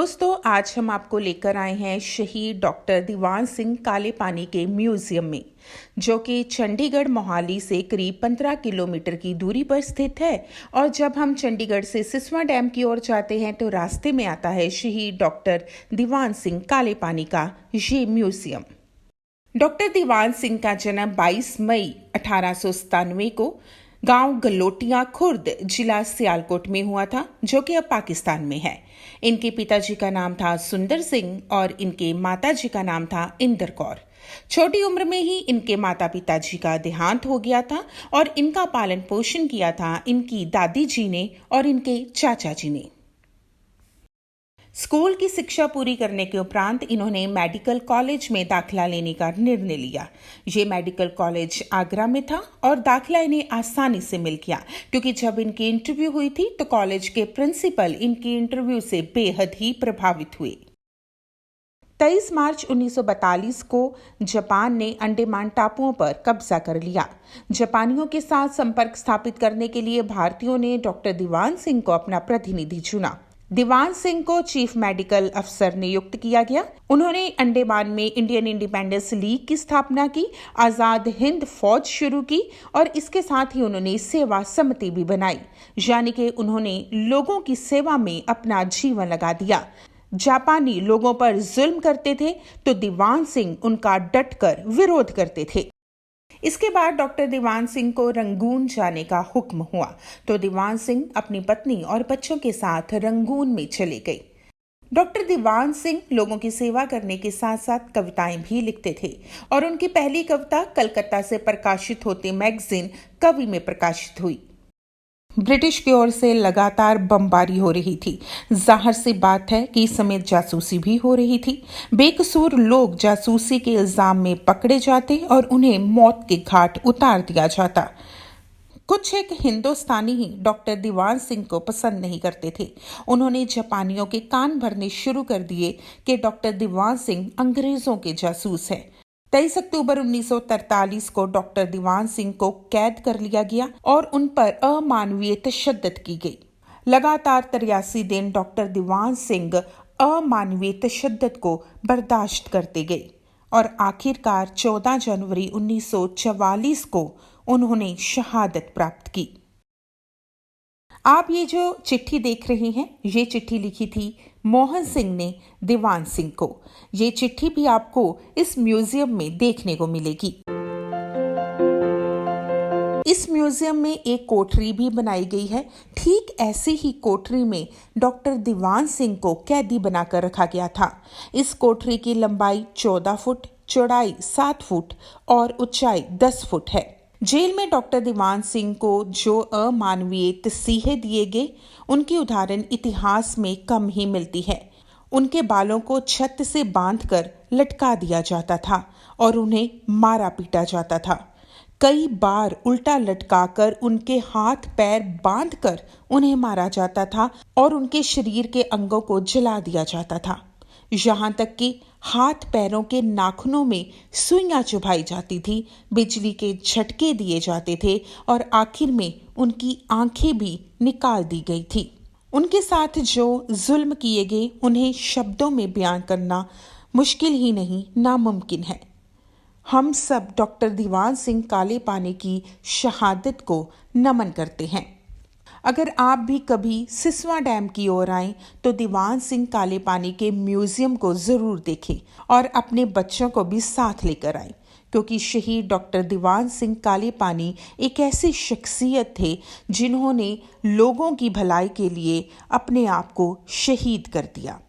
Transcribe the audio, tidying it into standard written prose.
दोस्तों, आज हम आपको लेकर आए हैं शहीद डॉक्टर दीवान सिंह काले पानी के म्यूजियम में, जो कि चंडीगढ़ मोहाली से करीब 15 किलोमीटर की दूरी पर स्थित है। और जब हम चंडीगढ़ से सिसवा डैम की ओर जाते हैं तो रास्ते में आता है शहीद डॉक्टर दीवान सिंह काले पानी का ये म्यूजियम। डॉक्टर दीवान सिंह का जन्म 22 मई 1897 को गांव गलोटिया खुर्द जिला सियालकोट में हुआ था, जो कि अब पाकिस्तान में है। इनके पिताजी का नाम था सुंदर सिंह और इनके माताजी का नाम था इंदर कौर। छोटी उम्र में ही इनके माता पिताजी का देहांत हो गया था और इनका पालन पोषण किया था इनकी दादी जी ने और इनके चाचा जी ने। स्कूल की शिक्षा पूरी करने के उपरांत इन्होंने मेडिकल कॉलेज में दाखिला लेने का निर्णय लिया। ये मेडिकल कॉलेज आगरा में था और दाखिला इन्हें आसानी से मिल गया, क्योंकि जब इनकी इंटरव्यू हुई थी तो कॉलेज के प्रिंसिपल इनकी इंटरव्यू से बेहद ही प्रभावित हुए। 23 मार्च 1942 को जापान ने अंडमान टापुओं पर कब्जा कर लिया। जापानियों के साथ संपर्क स्थापित करने के लिए भारतीयों ने डॉक्टर दीवान सिंह को अपना प्रतिनिधि चुना। दीवान सिंह को चीफ मेडिकल अफसर नियुक्त किया गया। उन्होंने अंडमान में इंडियन इंडिपेंडेंस लीग की स्थापना की, आजाद हिंद फौज शुरू की और इसके साथ ही उन्होंने सेवा समिति भी बनाई, यानी कि उन्होंने लोगों की सेवा में अपना जीवन लगा दिया। जापानी लोगों पर जुल्म करते थे तो दीवान सिंह उनका डटकर विरोध करते थे। इसके बाद डॉक्टर दीवान सिंह को रंगून जाने का हुक्म हुआ तो दीवान सिंह अपनी पत्नी और बच्चों के साथ रंगून में चले गए। डॉक्टर दीवान सिंह लोगों की सेवा करने के साथ साथ कविताएं भी लिखते थे और उनकी पहली कविता कलकत्ता से प्रकाशित होते मैगजीन कवि में प्रकाशित हुई। ब्रिटिश की ओर से लगातार बमबारी हो रही थी। जाहिर सी बात है कि इस समय जासूसी भी हो रही थी। बेकसूर लोग जासूसी के इल्जाम में पकड़े जाते और उन्हें मौत के घाट उतार दिया जाता। कुछ एक हिंदुस्तानी ही डॉक्टर दीवान सिंह को पसंद नहीं करते थे। उन्होंने जापानियों के कान भरने शुरू कर दिए कि डॉक्टर दीवान सिंह अंग्रेजों के जासूस हैं। 23 अक्टूबर 1943 को डॉक्टर दीवान सिंह को कैद कर लिया गया और उन पर अमानवीय तशद्दुद की गई। लगातार 83 दिन डॉक्टर दीवान सिंह अमानवीय तशद्दुद को बर्दाश्त करते गए और आखिरकार 14 जनवरी 1944 को उन्होंने शहादत प्राप्त की। आप ये जो चिट्ठी देख रहे हैं, ये चिट्ठी लिखी थी मोहन सिंह ने दीवान सिंह को। ये चिट्ठी भी आपको इस म्यूजियम में देखने को मिलेगी। इस म्यूजियम में एक कोठरी भी बनाई गई है। ठीक ऐसी ही कोठरी में डॉक्टर दीवान सिंह को कैदी बनाकर रखा गया था। इस कोठरी की लंबाई 14 फुट, चौड़ाई 7 फुट और ऊंचाई 10 फुट है। जेल में डॉक्टर दीवान सिंह को जो अमानवीय तसीहे दिए गए, उनकी उदाहरण इतिहास में कम ही मिलती है। उनके बालों को छत से बांधकर लटका दिया जाता था और उन्हें मारा पीटा जाता था। कई बार उल्टा लटकाकर उनके हाथ पैर बांधकर उन्हें मारा जाता था और उनके शरीर के अंगों को जला दिया जाता था। यहाँ तक कि हाथ पैरों के नाखूनों में सुइयां चुभाई जाती थी, बिजली के झटके दिए जाते थे और आखिर में उनकी आंखें भी निकाल दी गई थी। उनके साथ जो जुल्म किए गए, उन्हें शब्दों में बयान करना मुश्किल ही नहीं, नामुमकिन है। हम सब डॉक्टर दीवान सिंह काले पानी की शहादत को नमन करते हैं। अगर आप भी कभी सिसवा डैम की ओर आएं तो दीवान सिंह काले पानी के म्यूजियम को जरूर देखें और अपने बच्चों को भी साथ लेकर आएं, क्योंकि शहीद डॉक्टर दीवान सिंह काले पानी एक ऐसी शख्सियत थे जिन्होंने लोगों की भलाई के लिए अपने आप को शहीद कर दिया।